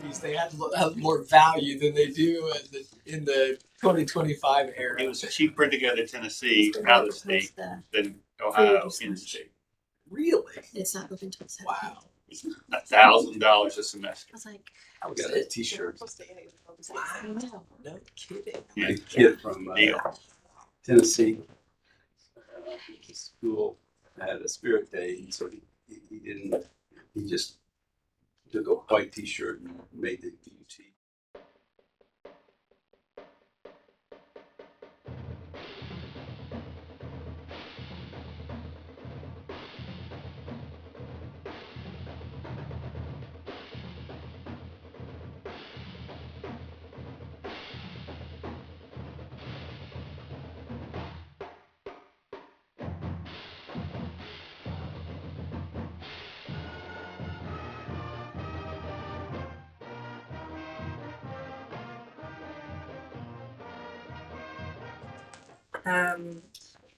90s, they had more value than they do in the 2025 era. It was cheaper to go to Tennessee out of state than Ohio in state. Really? It's not open until 7. Wow. It's $1,000 a semester. I was like, I got a T-shirt. wow. No kidding. Yeah. A kid from Deal. Tennessee school had a spirit day, and so he didn't. He just took a white T-shirt and made the UT.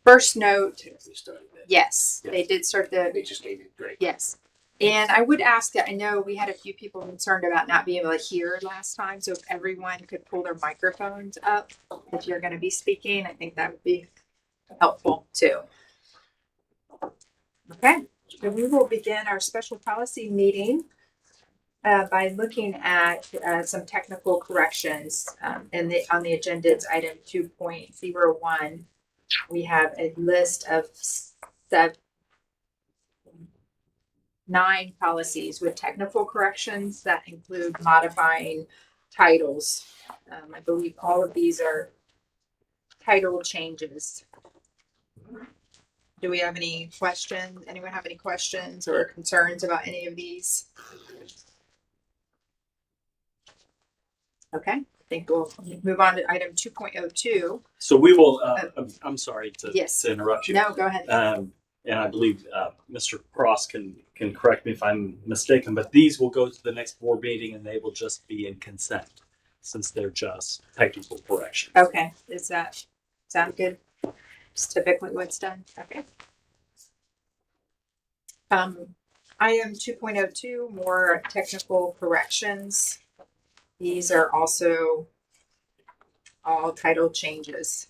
First note, They started that. yes, they did start the, They just gave it great. yes. And I would ask that, I know we had a few people concerned about not being able to hear last time, so if everyone could pull their microphones up, if you're going to be speaking, I think that would be helpful too. Okay, so we will begin our special policy meeting by looking at some technical corrections. And on the agenda, it's item 2.01. We have a list of 9 policies with technical corrections that include modifying titles. I believe all of these are title changes. Do we have any questions? Anyone have any questions or concerns about any of these? Okay, I think we'll move on to item 2.02. So we will, I'm sorry Yes. to interrupt you. No, go ahead. And I believe Mr. Cross can correct me if I'm mistaken, but these will go to the next board meeting and they will just be in consent since they're just technical corrections. Okay, does that sound good? It's typically what's done. Okay. Item 2.02, more technical corrections. These are also all title changes.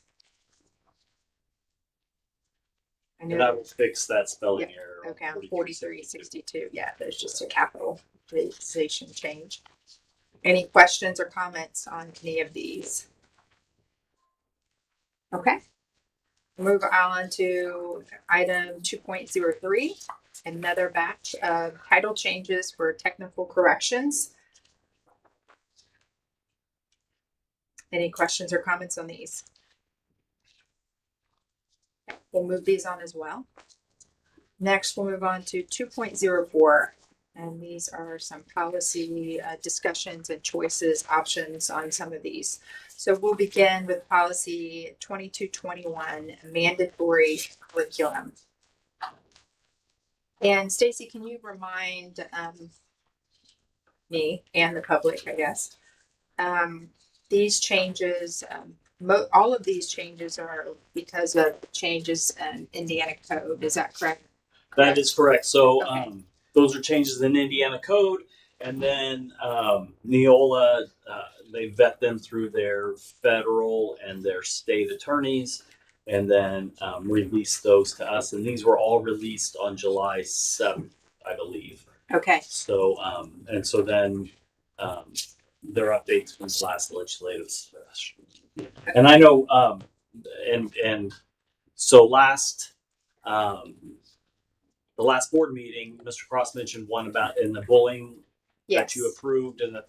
And I will fix that spelling Yeah. error. Okay, on 4362. Yeah, there's just a capitalization change. Any questions or comments on any of these? Okay. Move on to item 2.03, another batch of title changes for technical corrections. Any questions or comments on these? We'll move these on as well. Next, we'll move on to 2.04, and these are some policy discussions and choices, options on some of these. So we'll begin with policy 2221, mandatory curriculum. And Stacy, can you remind me and the public, I guess, these changes, all of these changes are because of changes in Indiana code. Is that correct? That is correct. So Okay. those are changes in Indiana code, and then Neola, they vet them through their federal and their state attorneys, and then release those to us. And these were all released on July 7th, I believe. Okay. So and so then their updates from the last legislative session. And I know and so the last board meeting, Mr. Cross mentioned one about in the bullying that you approved, and that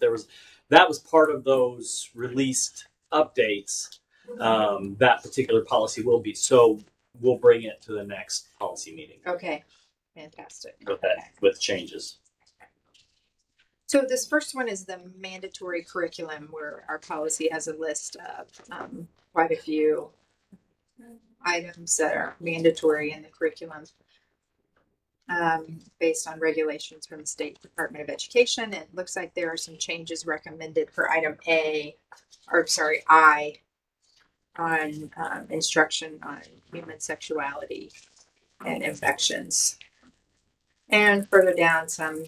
that was part of those released updates. That particular policy will be, so we'll bring it to the next policy meeting. Okay. Fantastic. With changes. So this first one is the mandatory curriculum, where our policy has a list of quite a few items that are mandatory in the curriculum based on regulations from the State Department of Education. It looks like there are some changes recommended for item I, on instruction on human sexuality and infections. And further down, some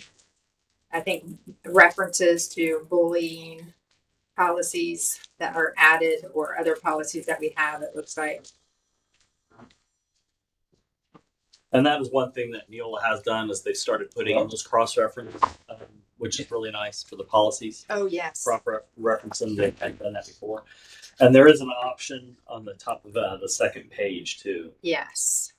I think references to bullying policies that are added or other policies that we have, it looks like. And that is one thing that Neola has done is they started putting in those cross-references, which is really nice for the policies. Oh, yes. Reference them. They had done that before. And there is an option on the top of the second page too. Yes.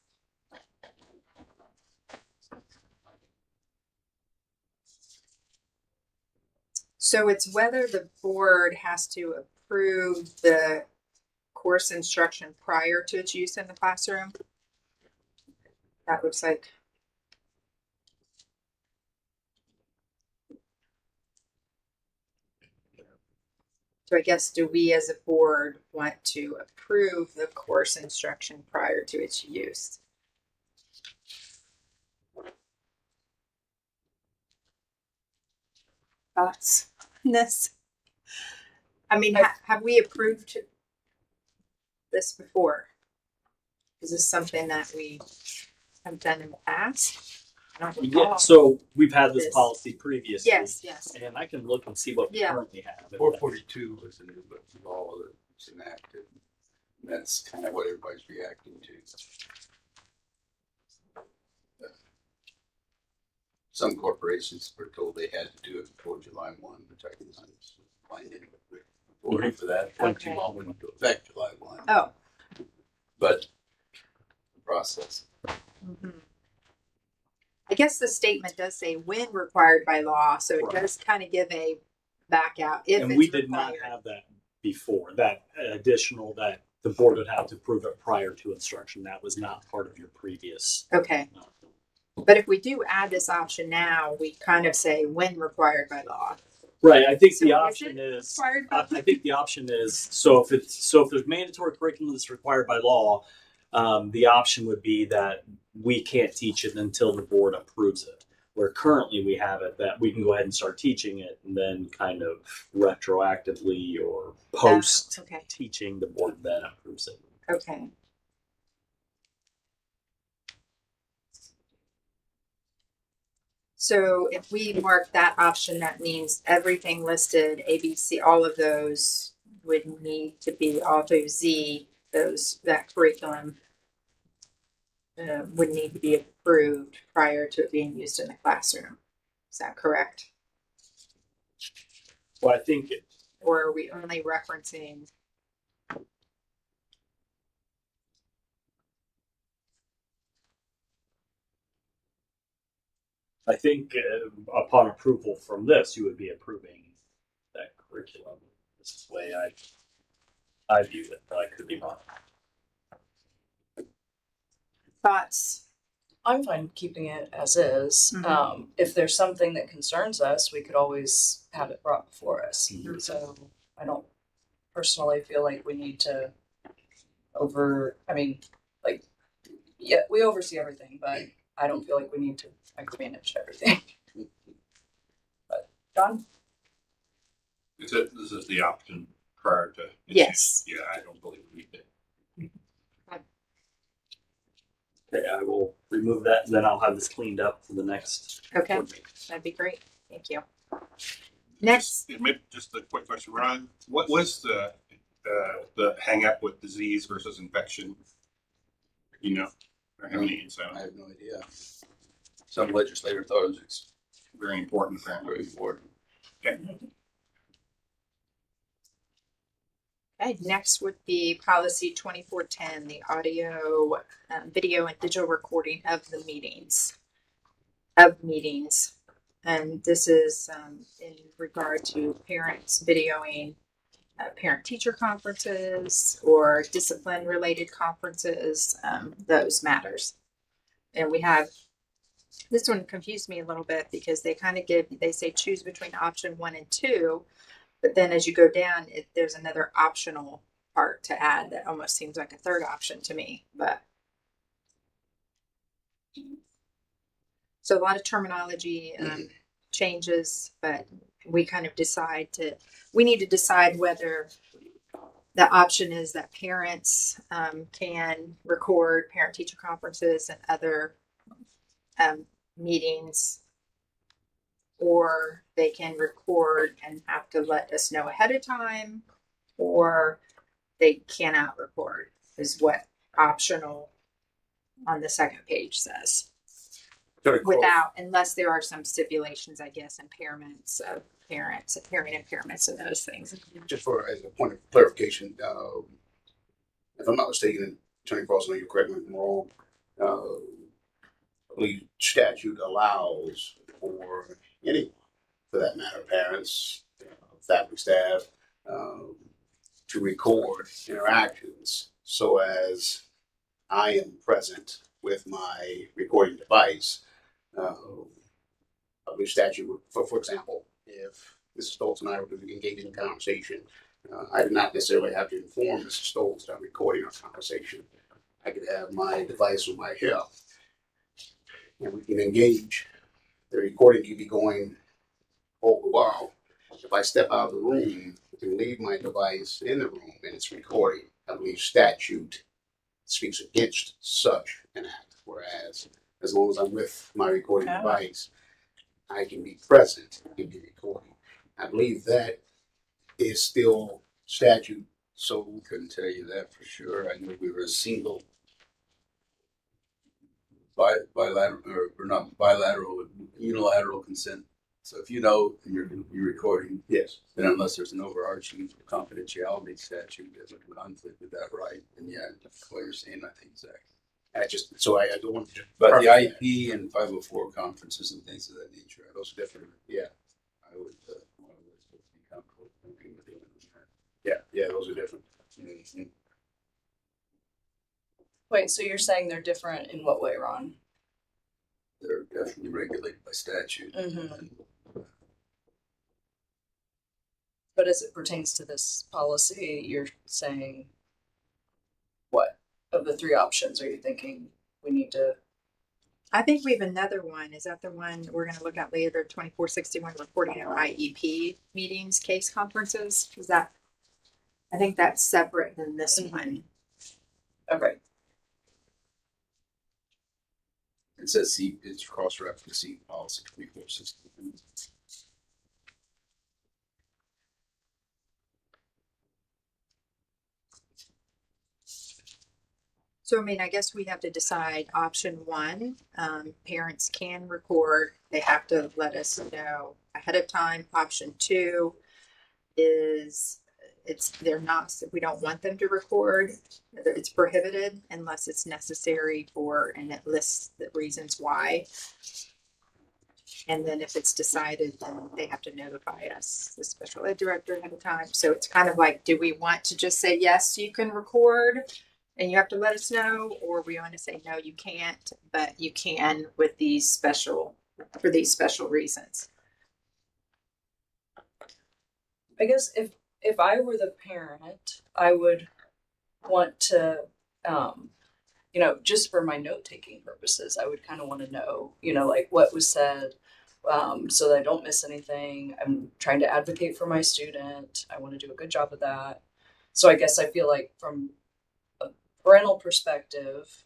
So it's whether the board has to approve the course instruction prior to its use in the classroom. That looks like. So I guess, do we as a board want to approve the course instruction prior to its use? Thoughts on this? I mean, have we approved this before? Is this something that we have done in the past? I don't recall. Yeah, so we've had this This. policy previously. Yes, yes. And I can look and see what we Yeah. currently have. 442 was the new law that's enacted. And that's kind of what everybody's reacting to. Some corporations were told they had to do it before July 1, which I can understand authority for that. Okay. Law went into effect July 1. Oh. But the process. Mm-hmm. I guess the statement does say when required by law, so it does kind of give a back out if And it's we did not required. have that before. That additional that the board would have to prove it prior to instruction. That was not part of your previous. Okay. But if we do add this option now, we kind of say when required by law. Right. I think So the is option it is. required by I think the option is if there's mandatory curriculum that's required by law, the option would be that we can't teach it until the board approves it. Where currently we have it that we can go ahead and start teaching it, and then kind of retroactively or post okay. teaching, the board then approves it. Okay. So if we mark that option, that means everything listed, A, B, C, all of those would need to be, although Z, that curriculum would need to be approved prior to it being used in the classroom. Is that correct? Well, I think Or are we only referencing? upon approval from this, you would be approving that curriculum. This is the way I view it, but I could be wrong. Thoughts? I'm fine keeping it as is. Mhm. If there's something that concerns us, we could always have it brought before us. Mhm. So I don't personally feel like we need to yeah, we oversee everything, but I don't feel like we need to micromanage everything. But Don? This is the option prior to. Yes. Yeah, I don't believe we need it. Okay, I will remove that, and then I'll have this cleaned up for the next Okay, board meeting. that'd be great. Thank you. Next, Just a quick question, Ron. What was the hang up with disease versus infection? You know, or how many? So I have no idea. Some legislator thought it was very important, apparently. very important. okay, next would be policy 2410, the audio, video, and digital recording of the meetings. And this is in regard to parents videoing parent-teacher conferences or discipline-related conferences, those matters. And we have, this one confused me a little bit because they say choose between option 1 and 2, but then as you go down, there's another optional part to add that almost seems like a third option to me, but. So a lot of terminology changes, but we kind of we need to decide whether the option is that parents can record parent-teacher conferences and other meetings or they can record and have to let us know ahead of time, or they cannot record, is what optional on the second page says. Without, unless there are some stipulations, I guess, impairments of parents, hearing impairments and those things. Just for as a point of clarification, if I'm not mistaken, Attorney Cross, I know you correct me if I'm wrong. I believe statute allows for anyone, for that matter, parents, faculty, staff, to record interactions so as I am present with my recording device. I believe statute would, for example, if Mrs. Stoltz and I were engaging in a conversation, I did not necessarily have to inform Mrs. Stoltz that I'm recording our conversation. I could have my device on my hip, and we can engage. The recording could be going all the while. If I step out of the room and leave my device in the room and it's recording, I believe statute speaks against such an act. Whereas, as long as I'm with my recording device, I can be present in the recording. I believe that is still statute. So Couldn't tell you that for sure. I knew we were a single bilateral or not bilateral, unilateral consent. So if you know and you're recording, yes, then unless there's an overarching confidentiality statute that would conflict with that right, and yeah, what you're saying, I think exactly. I don't want to. But the IP and 504 conferences and things of that nature, Those are different. Yeah, I would be comfortable working with you on yeah, those are different. that. Wait, so you're saying they're different in what way, Ron? They're definitely regulated by statute. Mhm. But as it pertains to this policy, you're saying what? Of the three options, are you thinking we need to? I think we have another one. Is that the one we're going to look at later? 2461 reporting of IEP meetings, case conferences. Is that? I think that's separate than this one. Okay. It says it's cross-referencing policy 2460. So, I mean, I guess we have to decide option one, parents can record, they have to let us know ahead of time. Option two is they're not, we don't want them to record. It's prohibited unless it's necessary for, and it lists the reasons why. And then if it's decided, then they have to notify us, the special ed director ahead of time. So it's kind of like, do we want to just say, yes, you can record and you have to let us know, or we want to say, no, you can't, but you can with for these special reasons. I guess if I were the parent, I would want to, just for my note taking purposes, I would kind of want to know, like what was said, so that I don't miss anything. I'm trying to advocate for my student. I want to do a good job of that. So I guess I feel like from a parental perspective,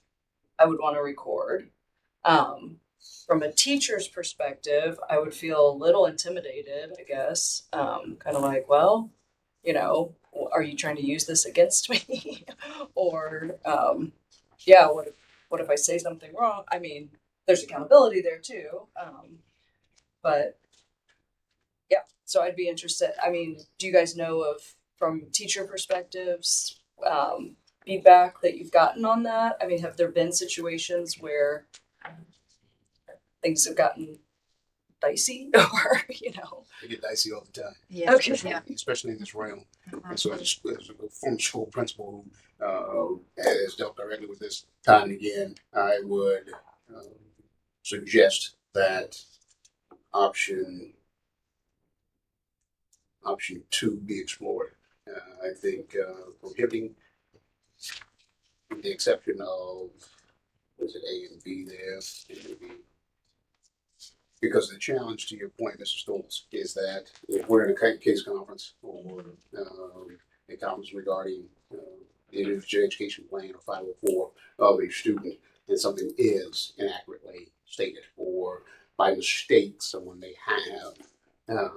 I would want to record. From a teacher's perspective, I would feel a little intimidated, I guess. Kind of like, well, are you trying to use this against me? Or, what if I say something wrong? I mean, there's accountability there too. But yeah, so I'd be interested. I mean, do you guys know of, from teacher perspectives, feedback that you've gotten on that? I mean, have there been situations where things have gotten dicey or, They get dicey all the time. Yeah. Okay. Yeah. Especially in this realm. And so as a former school principal who has dealt directly with this time and again, I would suggest that option two be explored. I think prohibiting, with the exception of, was it A and B there? Maybe. Because the challenge, to your point, Mr. Stoltz, is that if we're in a case conference or a conference regarding the individual education plan or 504 of a student, and something is inaccurately stated or by mistake someone may have uh,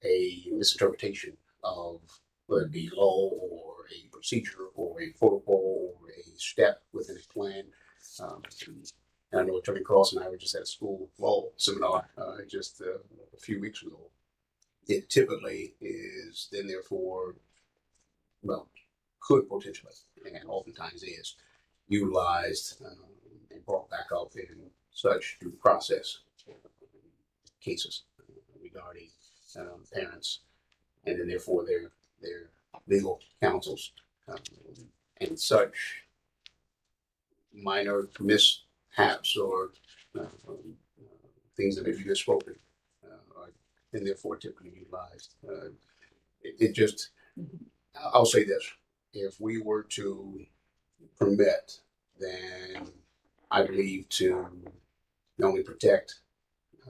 a misinterpretation of whether it be law or a procedure or a protocol or a step within a plan. Um, and I know Attorney Cross and I were just at a school law seminar just a few weeks ago. It typically is then therefore, well, could potentially, and oftentimes is, utilized and brought back up in such due process cases regarding parents and then therefore their legal counsels and such minor mishaps or things that may be misspoken are then therefore typically utilized. It just, I'll say this, if we were to permit, then I believe to not only protect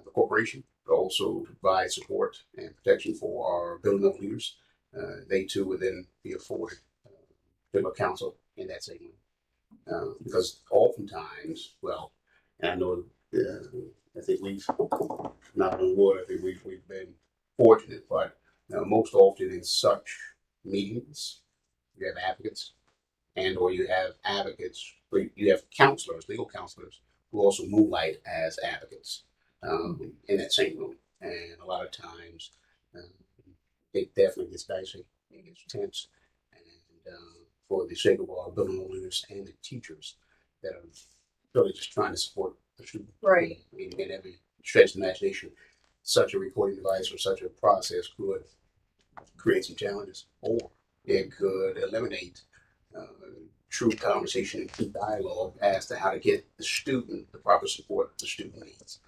the corporation, but also provide support and protection for our building up leaders. They too would then be afforded legal counsel in that segment. Because oftentimes, well, and I know, I think we've, not on wood, I think we've been fortunate, but most often in such meetings, you have advocates and or you have advocates, or you have counselors, legal counselors, who also moonlight as advocates in that same room. And a lot of times, it definitely gets dicey, it gets tense, and for the sake of our building owners and the teachers that are really just trying to support the student, Right. in every stretch of imagination, such a recording device or such a process could create some challenges, or it could eliminate true conversation and true dialogue as to how to get the student the proper support the student needs.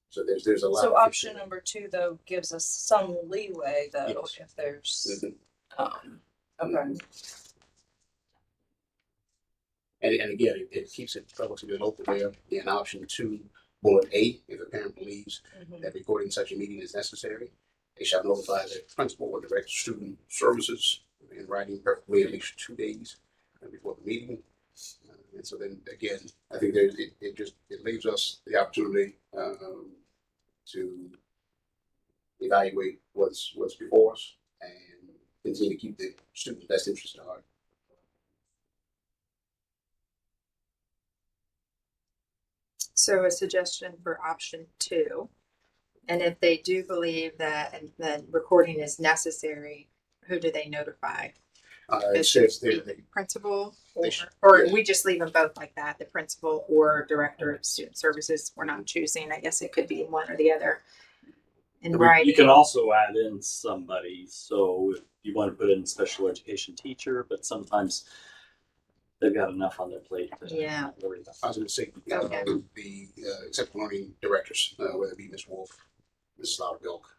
So there's a lot. So of option number 2 though gives us some leeway though Yes. if there's Mhm. okay. And again, it keeps it relatively local there. In option 2, bullet A, if a parent believes Mhm. that recording such a meeting is necessary, they shall notify the principal or director of student services in writing, preferably at least 2 days before the meeting. And so then again, I think it leaves us the opportunity to evaluate what's before us and continue to keep the student's best interest at heart. So a suggestion for option 2, and if they do believe that the recording is necessary, who do they notify? It says there The principal, they should- or yeah. we just leave them both like that, the principal or director of student services. We're not choosing. I guess it could be one or the other. In writing. You can also add in somebody. So if you want to put in special education teacher, but sometimes they've got enough on their plate to Yeah. not worry about. I was going to say Okay. the exceptional learning directors, whether it be Ms. Wolf, Mrs. Louderbilk,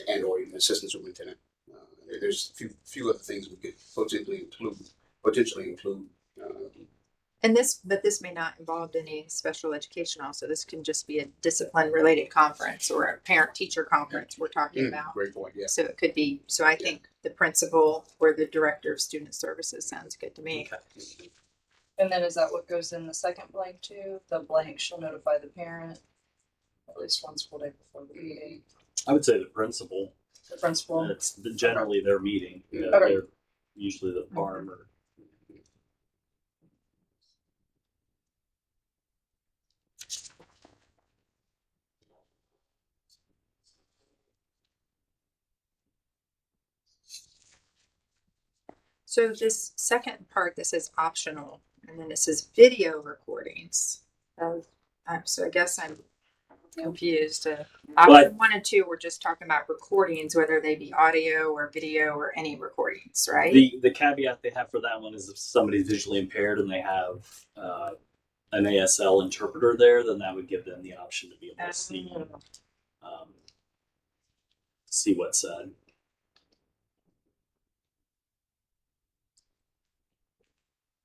and or even assistant superintendent. There's a few other things we could potentially include. And this may not involve any special education. Also, this can just be a discipline-related conference or a parent-teacher conference we're talking about. Great point. Yeah. So it could be. So I think the principal or the director of student services sounds good to me. Okay. And then is that what goes in the second blank too? The blank shall notify the parent at least once full day before the meeting. I would say the principal. The principal. It's generally their meeting. Okay. They're usually the farm or. So this second part, this is optional, and then it says video recordings. So I guess I'm confused. Option 1 and 2, we're just talking about recordings, whether they be audio or video or any recordings, right? The caveat they have for that one is if somebody's visually impaired and they have an ASL interpreter there, then that would give them the option to be able to see what's said.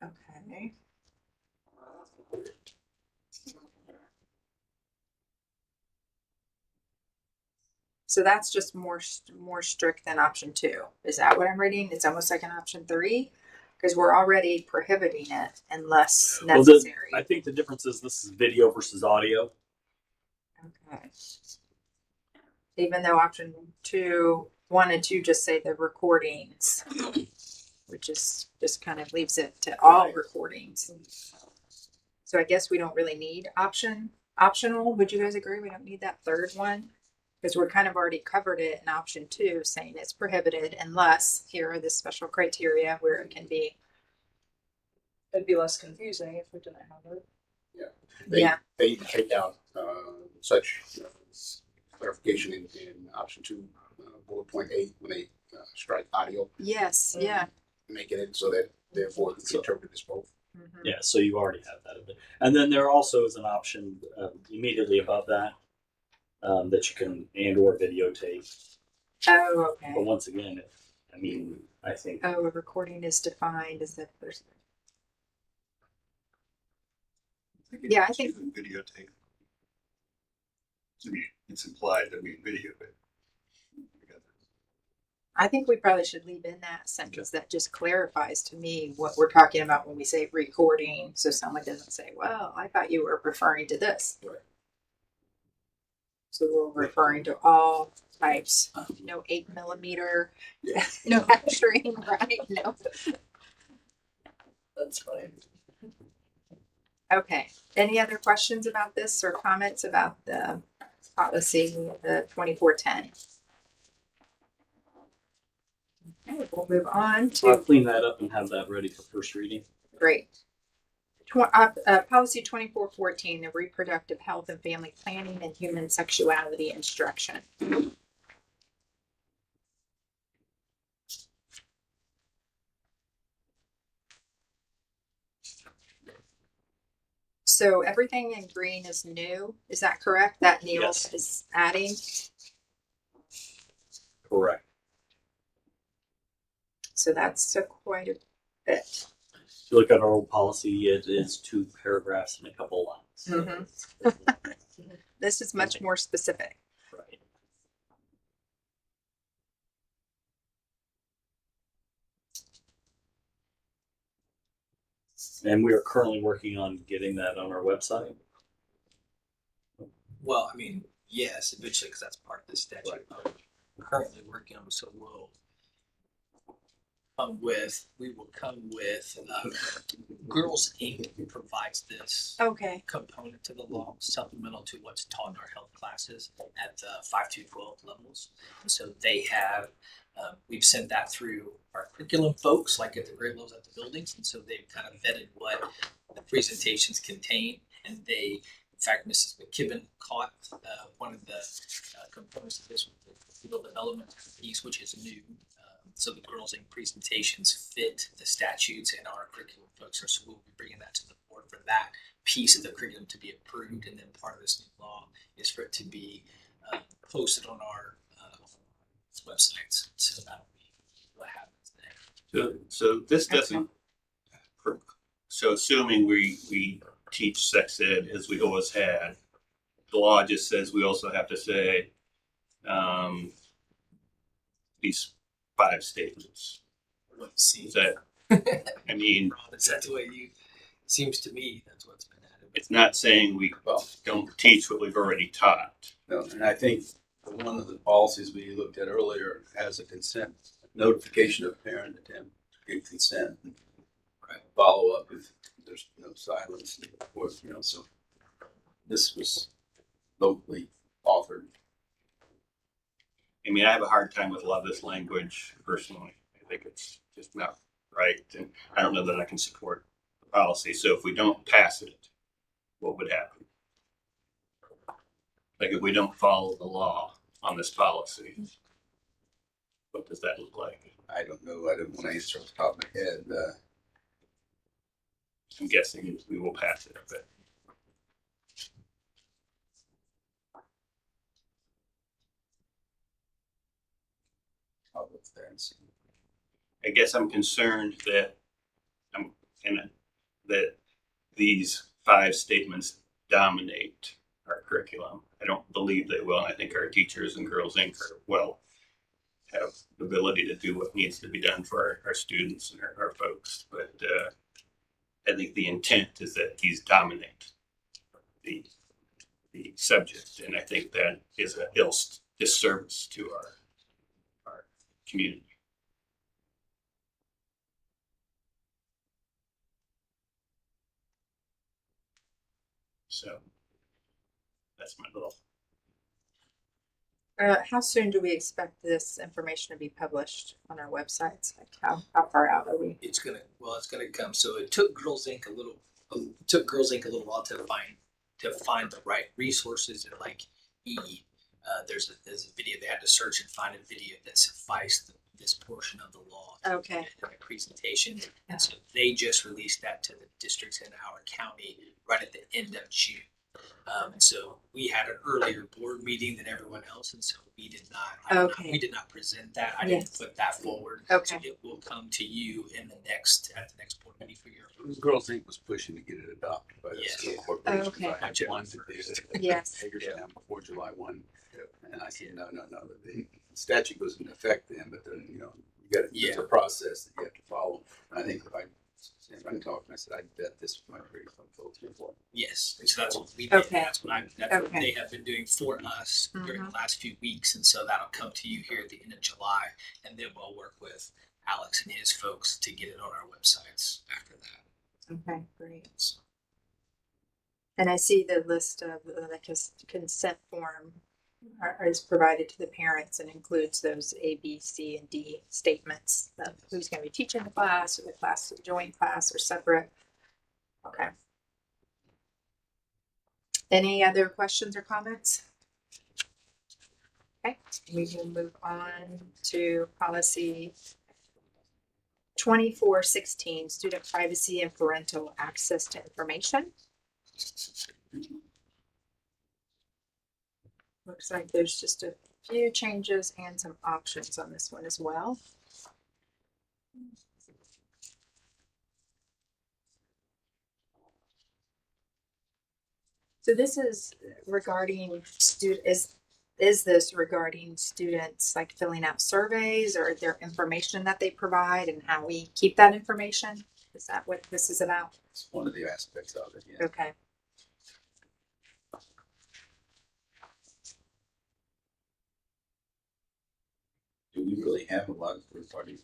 Okay. So that's just more strict than option 2. Is that what I'm reading? It's almost like an option 3. Because we're already prohibiting it unless Well, necessary. I think the difference is this is video versus audio. Okay. Even though option 1 and 2 just say the recordings, which is just kind of leaves it to all recordings. So I guess we don't really need optional. Would you guys agree? We don't need that third one because we're kind of already covered it in option 2, saying it's prohibited unless here are the special criteria where it can be. It'd be less confusing if we didn't have it. They take out such clarification in option 2, bullet point 8, when they strike audio, Yes. Yeah. making it so that therefore it can be interpreted as both. Mhm. Yeah, so you already have that. And then there also is an option immediately above that that you can or videotape. Oh, But okay. once again, I think Oh, a recording is defined as if there's. Yeah, I think. Videotape. I mean, it's implied that we video it. I think we probably should leave in that sentence that just clarifies to me what we're talking about when we say recording, so someone doesn't say, "Well, I thought you were referring to this." Right. So we're referring to all types. No 8mm. Yeah. No capturing, right? No. That's fine. Okay. Any other questions about this or comments about the policy, the 2410? Okay, we'll move on I'll to clean that up and have that ready for first reading. great. Policy 2414, the reproductive health and family planning and human sexuality instruction. So everything in green is new. Is that correct? That Neil Yes. is adding? Correct. So that's quite a bit. If you look at our old policy, it is 2 paragraphs and a couple lines. Mhm. This is much more specific. Right. And we are currently working on getting that on our website. Well, I mean, yes, eventually, because that's part of the statute. We're currently working on, so we will come with, Girls Inc. provides this Okay. component to the law, supplemental to what's taught in our health classes at 5 to 12 levels. So they have, we've sent that through our curriculum folks, like at the grade levels at the buildings, and so they've kind of vetted what the presentations contain, and they, in fact, Mrs. McKibben caught one of the components of this with the field development piece, which is new. So the Girls Inc. presentations fit the statutes and our curriculum folks, so we'll be bringing that to the board for that piece of the curriculum to be approved, and then part of this new law is for it to be posted on our websites. So that'll be what happens there. So this doesn't. So assuming we teach sex ed as we always had, the law just says we also have to say these 5 statements. Let's see. Is that? I mean, Is that the way you? Seems to me that's what's been added. it's not saying we don't teach what we've already taught. No, and I think one of the policies we looked at earlier has a consent notification of parent attempt to give consent. Right. Follow up if there's no silence, or so this was locally authored. I mean, I have a hard time with a lot of this language personally. I think it's just not right, and I don't know that I can support the policy. So if we don't pass it, what would happen? Like if we don't follow the law on this policy, what does that look like? I don't know. I don't want to answer off the top of my head. I'm guessing we will pass it, but I'll look there and see. I guess I'm concerned that that these 5 statements dominate our curriculum. I don't believe they will, and I think our teachers and Girls Inc. are well have the ability to do what needs to be done for our students and our folks. But I think the intent is that he's dominate the subject, and I think that is a ill disservice to our community. So that's my little. How soon do we expect this information to be published on our websites? Like how far out are we? It's gonna come. So it took Girls Inc. a little while to find the right resources and like there's a video they had to search and find a video that sufficed this portion of the law Okay. in a presentation, and so they just released that to the districts in our county right at the end of June. And so we had an earlier board meeting than everyone else, and so we did not. Okay. We did not present that. I Yes. didn't put that forward. Okay. So it will come to you at the next board meeting for your approval. Girls Inc. was pushing to get it adopted by the Yes. school corporation. Okay. I had one that did it. Yes. Hagerstown before July 1. And I said, no. The statute goes into effect then, but then, you got it's a process that you have to follow. And I think if I talked and I said, I bet this might be something for. Yes, so that's what we did. Okay. That's what Okay. they have been doing for us during the last few weeks, and so that'll come to you here at the end of July, and then we'll work with Alex and his folks to get it on our websites after that. Okay, great. So, And I see the list of the consent form is provided to the parents and includes those A, B, C, and D statements of who's going to be teaching the class, or the class joint class or separate. Okay. Any other questions or comments? Okay, we will move on to policy 2416, student privacy and parental access to information. Looks like there's just a few changes and some options on this one as well. So this is regarding is this regarding students like filling out surveys or their information that they provide and how we keep that information? Is that what this is about? It's one of the aspects of it, yeah. Okay. Do we really have a lot of third parties?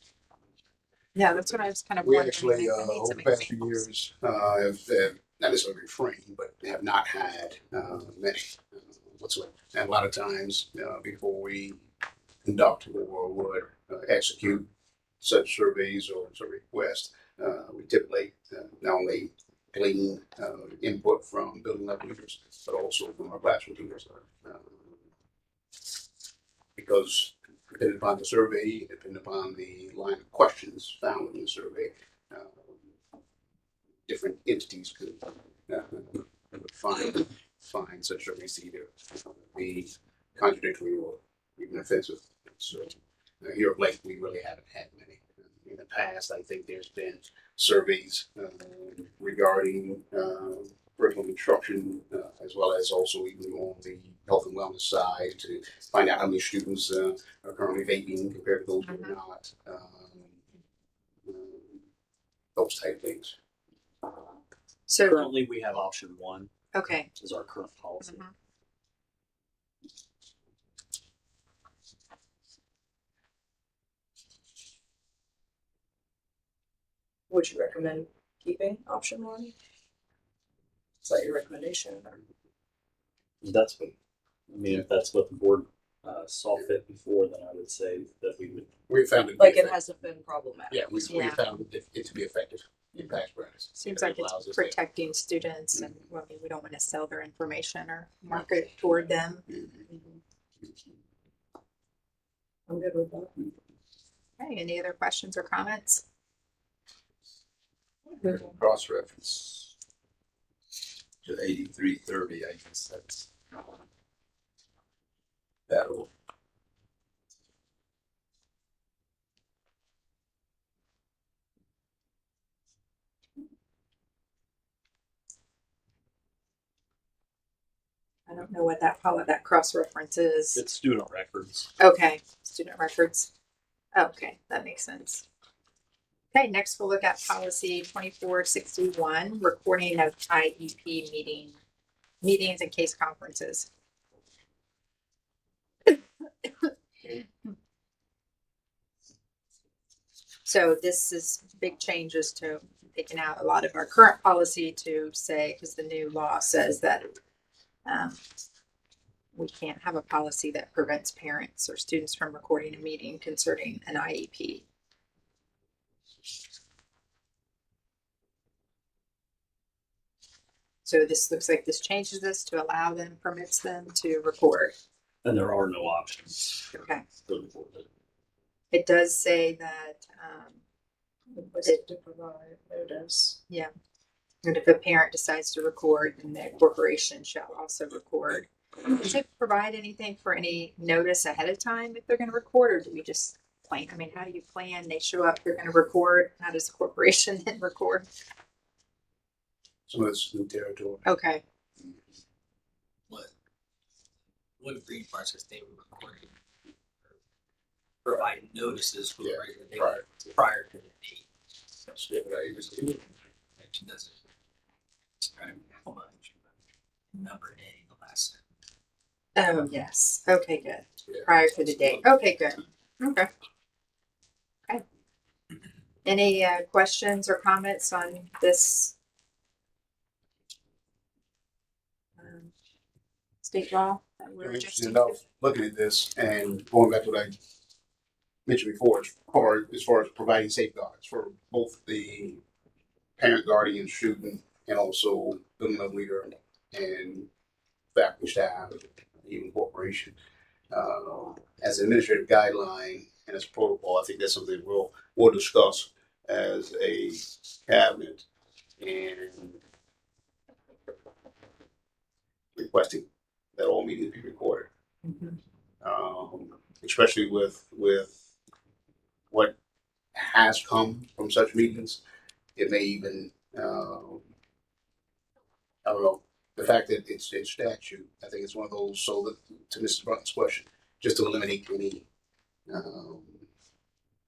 Yeah, that's what I was kind of We wondering. actually, I need over some the past few examples. years, have not necessarily refrained, but have not had many whatsoever. And a lot of times, before we conduct or would execute such surveys or such requests, we typically not only glean input from building level leaders, but also from our classroom leaders. Because depending upon the survey, depending upon the line of questions found in the survey, different entities could find such surveys to either be contradictory or even offensive. So here of late, we really haven't had many. In the past, I think there's been surveys regarding curriculum instruction, as well as also even on the health and wellness side to find out how many students are currently vaping compared to those who are not. Those type of things. So, Currently, we have option one okay. is our current policy. Mhm. Would you recommend keeping option one? Is that your recommendation? Or? That's what, I mean, if that's what the board saw fit before, then I would say that we would. We found it. Like it hasn't been problematic. Yeah, we Yeah. found it to be effective in past practice. Seems It like allows it's us to- protecting students and well, I mean, we don't want to sell their information or market toward them. I'm good with that. Okay, any other questions or comments? Cross reference to 8330, I guess that's that'll. I don't know what that cross-reference is. It's student records. Okay, student records. Okay, that makes sense. Okay, next we'll look at policy 2461, recording of IEP meetings and case conferences. So this is big changes to taking out a lot of our current policy to say, because the new law says that we can't have a policy that prevents parents or students from recording a meeting concerning an IEP. So this looks like this changes this to allow them, permits them to record. And there are no options Okay. for the board. It does say that, To provide notice. and if a parent decides to record, then the corporation shall also record. Does it provide anything for any notice ahead of time if they're going to record, or do we just plan? I mean, how do you plan? They show up, they're going to record. How does the corporation then record? Some of this new territory. Okay. What agreed process they were recording. Provide notices for the Yeah, regular date prior. prior to the date. That's what I used to do. It doesn't describe how much. Number A, the last. Oh, yes. Okay, good. Yeah. Prior to the date. Okay, good. Okay. Okay. Any questions or comments on this state law that we're Interesting adjusting enough, to? looking at this and going back to what I mentioned before, as far as providing safeguards for both the parent, guardian, student, and also building level leader and faculty, staff, even corporation. As an administrative guideline and as a protocol, I think that's something we'll discuss as a cabinet and requesting that all meetings be recorded. Mhm. Especially with what has come from such meetings. It may even, I don't know, the fact that it's statute, I think it's one of those, so that, to Mrs. Button's question, just to eliminate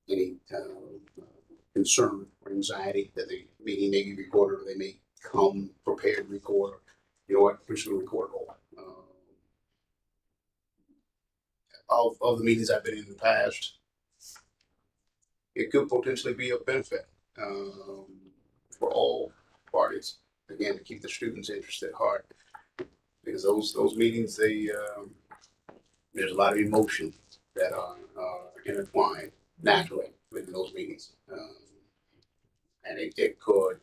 any concern or anxiety that the meeting may be recorded or they may come prepared to record, or, you know what, we're just gonna record all. Of the meetings I've been in the past, it could potentially be a benefit for all parties. Again, to keep the students' interest at heart, because those meetings, there's a lot of emotion that are intertwined naturally within those meetings, and it could.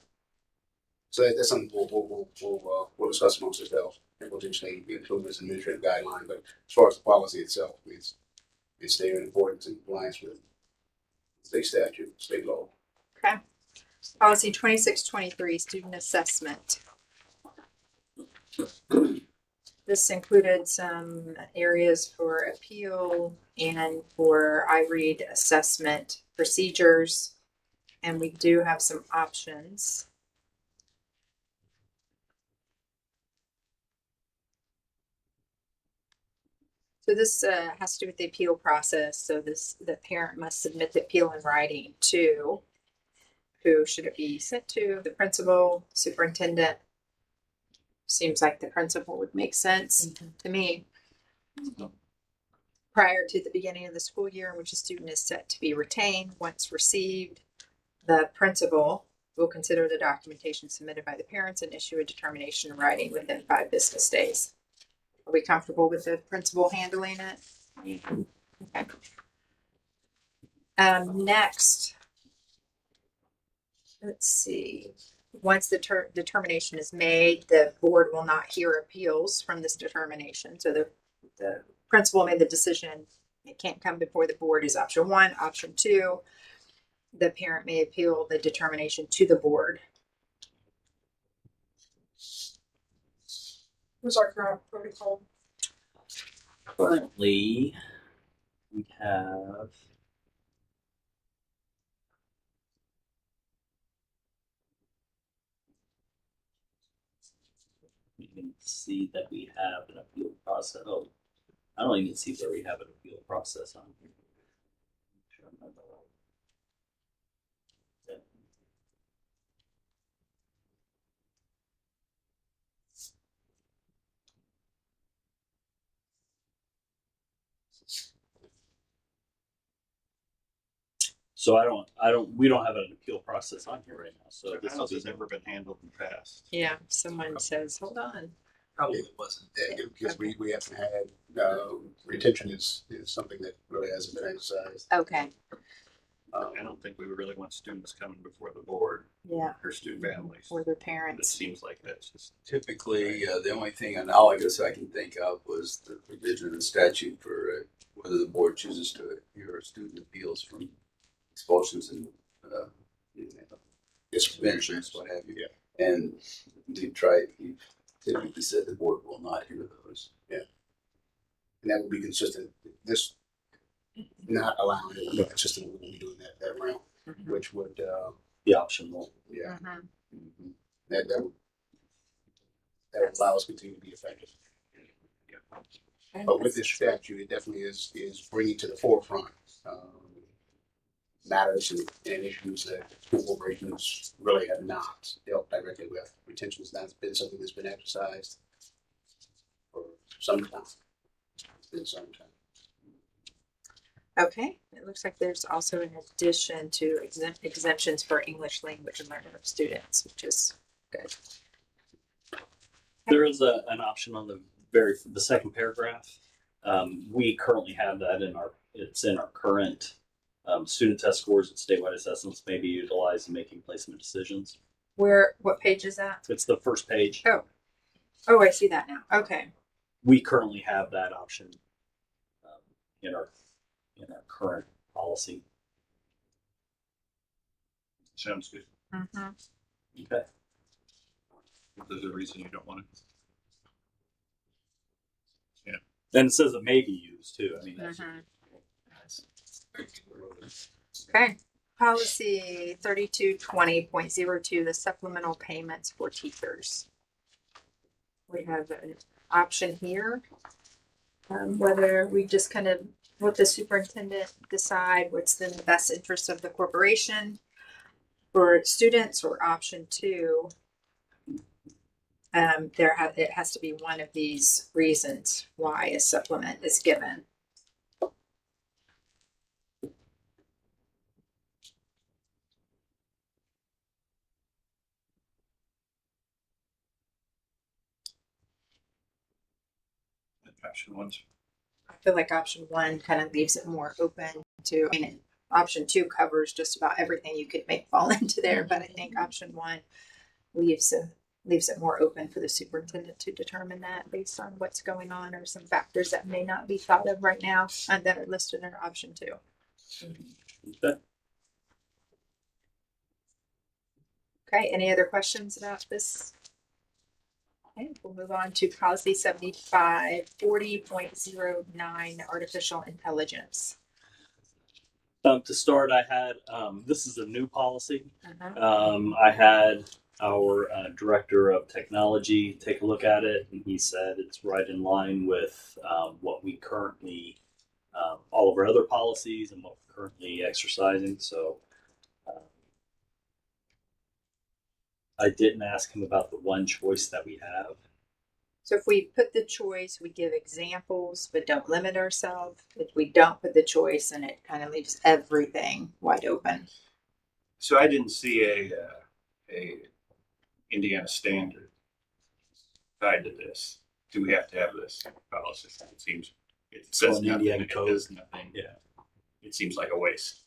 So that's something we'll discuss amongst ourselves and potentially include as an administrative guideline. But as far as the policy itself, it's there in accordance and compliance with state statute, state law. Okay. Policy 2623, student assessment. This included some areas for appeal and for IREAD assessment procedures, and we do have some options. So this has to do with the appeal process. So the parent must submit the appeal in writing to, who should it be sent to? The principal, superintendent. Seems like the principal would make sense to me. Prior to the beginning of the school year in which a student is set to be retained, once received, the principal will consider the documentation submitted by the parents and issue a determination in writing within 5 business days. Are we comfortable with the principal handling it? Okay. Next, let's see. Once the determination is made, the board will not hear appeals from this determination. So the principal made the decision. It can't come before the board is option 1. Option 2, the parent may appeal the determination to the board. Who's our current protocol? Currently, we have meetings see that we have an appeal process. Oh, I don't even see where we have an appeal process on here. Yeah. So we don't have an appeal process on here right now. So So this how will has be never been handled in the past? Yeah, someone says, hold on. Probably wasn't. Because we haven't had, retention is something that really hasn't been exercised. Okay, I don't think we really want students coming before the board yeah, or student families. or their It parents. seems like that's just. Typically, the only thing analogous I can think of was the provision in the statute for whether the board chooses to hear student appeals from expulsions and suspensions, what have you. Yeah. And you typically said the board will not hear those. And that would be consistent, this not allowing it, would be consistent with what we do in that realm, Mhm. which would, the optional. yeah, Mhm. that would allow us to continue to be effective. But with this statute, it definitely is bringing to the forefront matters and issues that school corporations really have not dealt directly with. Retention has not been something that's been exercised for some time. It's been some time. Okay, it looks like there's also an addition to exemptions for English language learner students, which is good. There is an option on the second paragraph. We currently have that it's in our current student test scores and statewide assessments may be utilized in making placement decisions. What page is that? It's the first page. Oh, I see that now. Okay. We currently have that option in our current policy. Sounds good. Mm-hmm. Okay. If there's a reason you don't want it. Then it says it may be used too. I mean, that's Okay. Policy 3220.02, the supplemental payments for teachers. We have an option here. Whether we just kind of let the superintendent decide what's in the best interest of the corporation for students, or option two. It has to be one of these reasons why a supplement is given. Option ones. I feel like option one kind of leaves it more open to, I mean, option two covers just about everything you could make fall into there, but I think option one leaves it more open for the superintendent to determine that based on what's going on or some factors that may not be thought of right now and that are listed in option two. okay. Okay, any other questions about this? Okay, we'll move on to policy 7540.09, artificial intelligence. To start, I had this is a new policy. Uh-huh. I had our director of technology take a look at it, and he said it's right in line with what we currently, all of our other policies and what we're currently exercising. So I didn't ask him about the one choice that we have. So if we put the choice, we give examples, but don't limit ourselves. If we don't put the choice, then it kind of leaves everything wide open. So I didn't see a Indiana standard tied to this. Do we have to have this policy? It says an nothing. Indiana It code. does nothing. Yeah. It seems like a waste.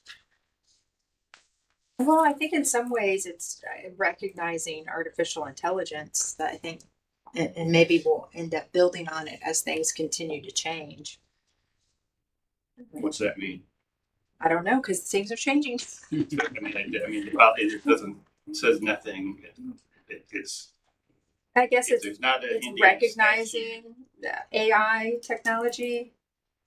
Well, I think in some ways it's recognizing artificial intelligence that I think, and maybe we'll end up building on it as things continue to change. What's that mean? I don't know, because things are changing. I mean, it doesn't. It says nothing. It's. I guess If there's not an it's Indiana recognizing the AI technology.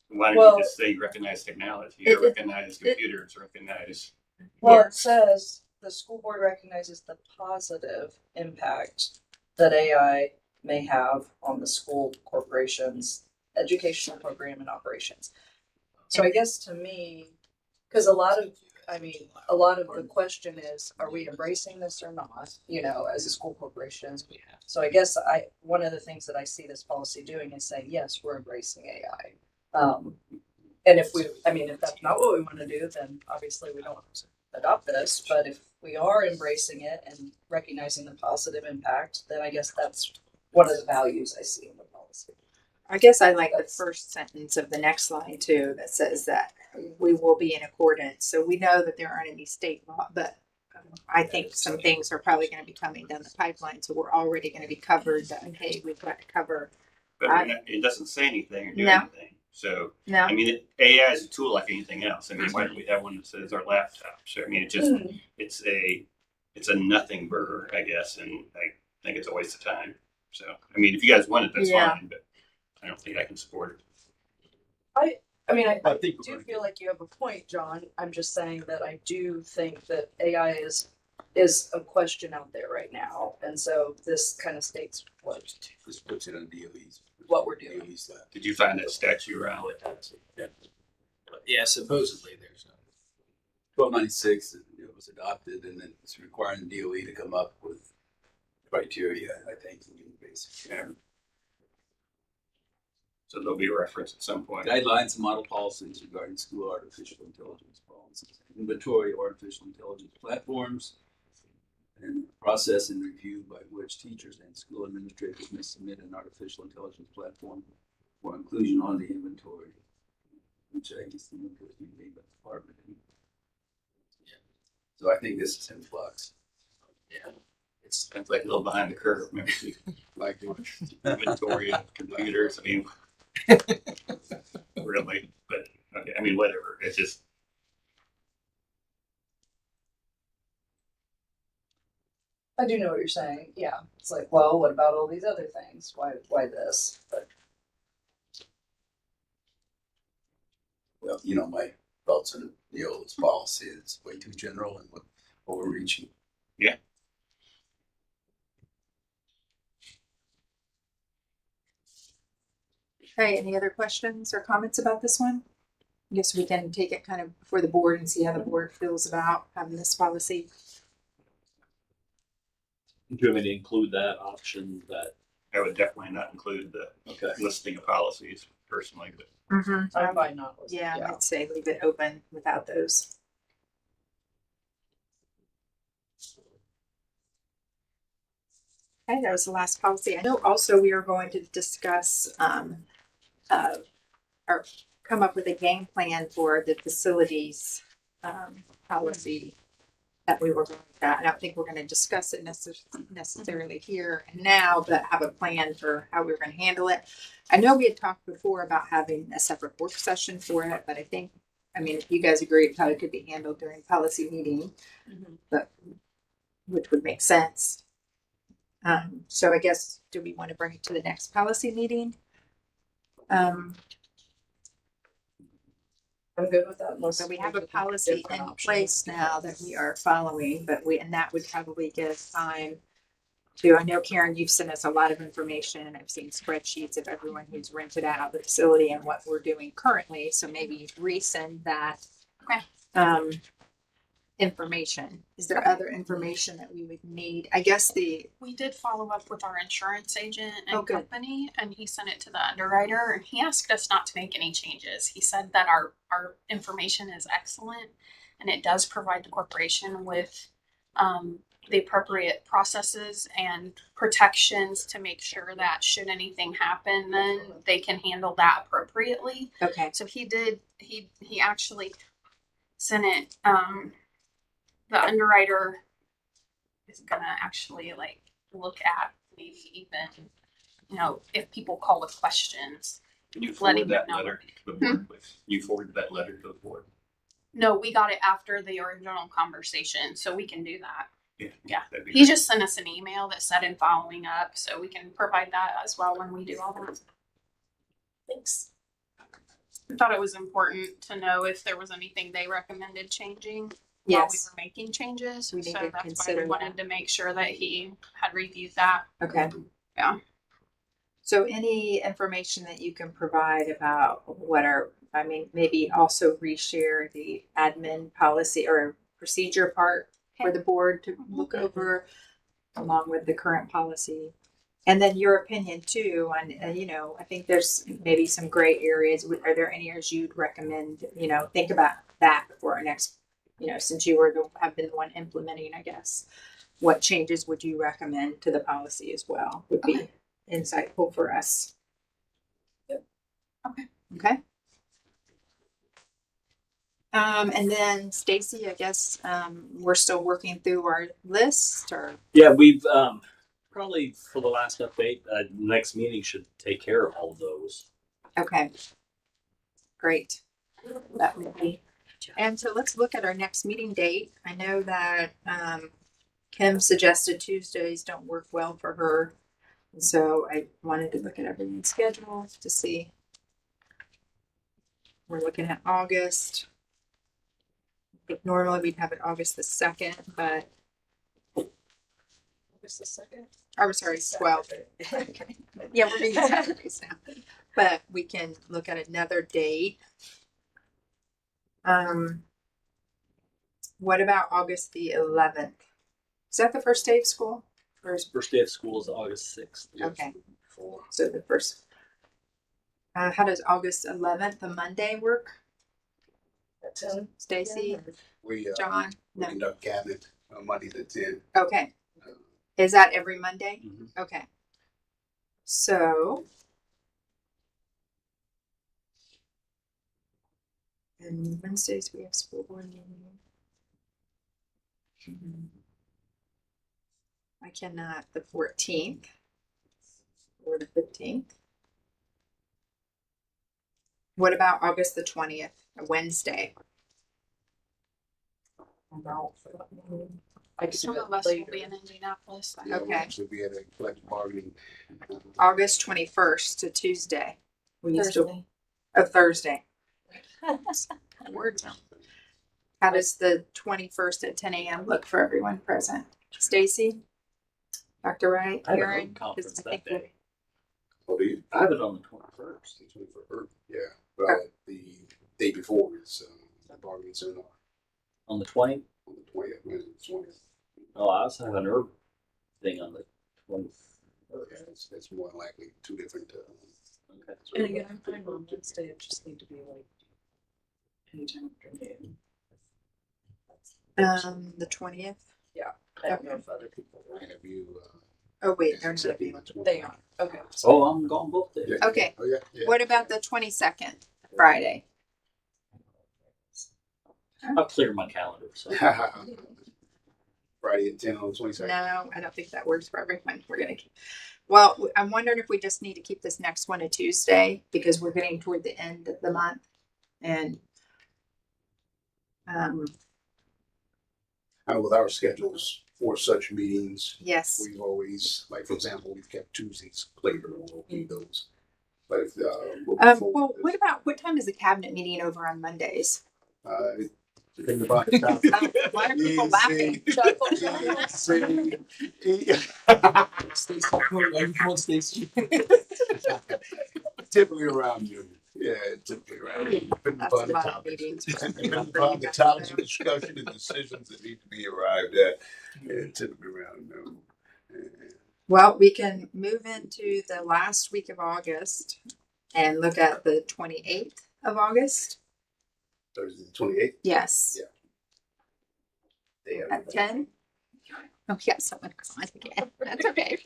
statute, why don't Well, you just say recognize technology it- or recognize computers, recognize? Well, it says the school board recognizes the positive impact that AI may have on the school corporation's educational program and operations. So I guess to me, because a lot of the question is, are we embracing this or not, as a school corporation? So I guess one of the things that I see this policy doing is saying, yes, we're embracing AI. And if that's not what we want to do, then obviously we don't adopt this. But if we are embracing it and recognizing the positive impact, then I guess that's one of the values I see in the policy. I guess I like the first sentence of the next line too, that says that we will be in accordance. So we know that there aren't any state law, but I think some things are probably going to be coming down the pipeline. So we're already going to be covered. That, hey, we've got to cover. But it doesn't say anything or do No. anything. So, No. I mean, AI is a tool like anything else. I mean, why don't we have one that says our laptop? So, I mean, it's a nothing burger, I guess, and I think it's a waste of time. So, I mean, if you guys want it, that's Yeah. fine, but I don't think I can support it. I think do feel like you have a point, John. I'm just saying that I do think that AI is a question out there right now, and so this kind of states This puts it on DOE's. what we're doing. DOE's lap. Did you find that statute around? Yeah, supposedly there's no. 1296 was adopted, and then it's requiring the DOE to come up with criteria, I think, basic So there'll be a reference at some point. guidelines and model policies regarding school artificial intelligence policies, inventory of artificial intelligence platforms, and process and review by which teachers and school administrators may submit an artificial intelligence platform for inclusion on the inventory, which I guess the inventory is being made by the department. So I think this is in flux. Yeah. It's like a little behind the curve. Remember, Like inventory of computers. I mean, really, but okay. I mean, whatever. It's just. I do know what you're saying. Yeah, it's like, well, what about all these other things? Why this? But well, my thoughts on this policy is way too general and overreaching. Yeah. Okay, any other questions or comments about this one? I guess we can take it kind of before the board and see how the board feels about having this policy. Do you want me to include that option? That I would definitely not include the okay? listing of policies personally, but Mm-hmm. I'm fine not listening. Yeah, I'd say leave it open without those. Okay, that was the last policy. I know also we are going to discuss or come up with a game plan for the facilities policy that we were going to. I don't think we're going to discuss it necessarily here and now, but have a plan for how we're going to handle it. I know we had talked before about having a separate work session for it, but if you guys agree, it probably could be handled during policy meeting, but which would make sense. So I guess, do we want to bring it to the next policy meeting? I'm good with that. So we have a policy in place now that we are following, and that would probably give time to, I know Karen, you've sent us a lot of information. I've seen spreadsheets of everyone who's rented out the facility and what we're doing currently. So maybe resend that information. Is there other information that we would need? I guess we did follow up with our insurance agent and Oh, good. company, and he sent it to the underwriter, and he asked us not to make any changes. He said that our information is excellent, and it does provide the corporation with the appropriate processes and protections to make sure that should anything happen, then they can handle that appropriately. okay. So he actually sent it. The underwriter is gonna actually look at maybe even, if people call with questions. can you Letting forward that them know. letter to the board, please? You forwarded that letter to the board. No, we got it after the original conversation, so we can do that. Yeah. That'd be He great. just sent us an email that said in following up, so we can provide that as well when we do all that. Thanks. I thought it was important to know if there was anything they recommended changing while we Yes. were making changes. We need So to that's why consider we wanted to make sure that he had reviewed that. Okay. Yeah. So any information that you can provide about maybe also reshare the admin policy or procedure part for the board to look over along with the current policy. And then your opinion too on, I think there's maybe some gray areas. Are there any areas you'd recommend, think about that for our next, since you have been the one implementing, I guess, what changes would you recommend to the policy as well would be insightful for us. Yep. Okay. And then Stacy, I guess, we're still working through our list or. Yeah, we've probably for the last update, next meeting should take care of all of those. Okay. Great. That would be. And so let's look at our next meeting date. I know that Kim suggested Tuesdays don't work well for her. And so I wanted to look at everyone's schedule to see. We're looking at August. I think normally we'd have it August the 2nd, but August the 2nd? I'm sorry, 12th. Okay. Yeah, we're doing Saturdays now. But we can look at another date. What about August the 11th? Is that the first day of school? Or is, First day of school is August 6th. okay. So the first. How does August 11th, the Monday, work? At 10? Stacy, We John? we No. conduct cabinet Monday to 10. Okay. Is that every Monday? Mhm. Okay. So. And Wednesdays we have school board meeting. I cannot the 14th or the 15th. What about August the 20th, a Wednesday? Some of us will be in Indianapolis. Yeah, we'll Okay. actually be at a collective bargaining. August 21st to Tuesday. We used to, Thursday. Thursday. Words. How does the 21st at 10 a.m. look for everyone present? Stacy? Dr. Wright? I have a Karen? home conference 'Cause I that think day. Oh, do you? I have it on the 21st. Yeah, well, the day before is the bargaining seminar On the 20th? on the 20th, Wednesday, the 20th. Oh, I also have an herb thing on the 21st. Yeah, it's more than likely two different. Okay. And again, I'm fine on Wednesday. It just need to be like anytime after noon. The 20th. I don't know if other people will. Have you? Oh wait, they're not accepted available. They are. Okay. Oh, I'm gone both days. Yeah. Okay. Oh, yeah. Yeah. What about the 22nd, Friday? I'll clear my calendar. So Friday at 10 on the 22nd. No, I don't think that works for everyone. We're gonna keep. Well, I'm wondering if we just need to keep this next one a Tuesday because we're getting toward the end of the month, and With our schedules for such meetings, yes, we've always, like for example, we've kept Tuesdays clear. We'll keep those. But if, well, what time is the cabinet meeting over on Mondays? depending upon the time. Why are people laughing? Typically around noon. Yeah, typically around noon. Depending That's upon a the lot of topics. meetings. Depending upon the topics of discussion and decisions that need to be arrived at. Yeah, typically around noon. Well, we can move into the last week of August and look at the 28th of August. Thursday the 28th. Yes, Yeah. at 10. Oh, yeah, someone on again. That's okay.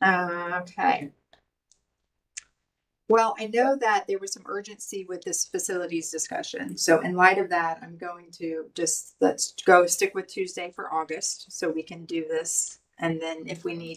Okay. Well, I know that there was some urgency with this facilities discussion. So in light of that, I'm going to let's go stick with Tuesday for August so we can do this. And then if we need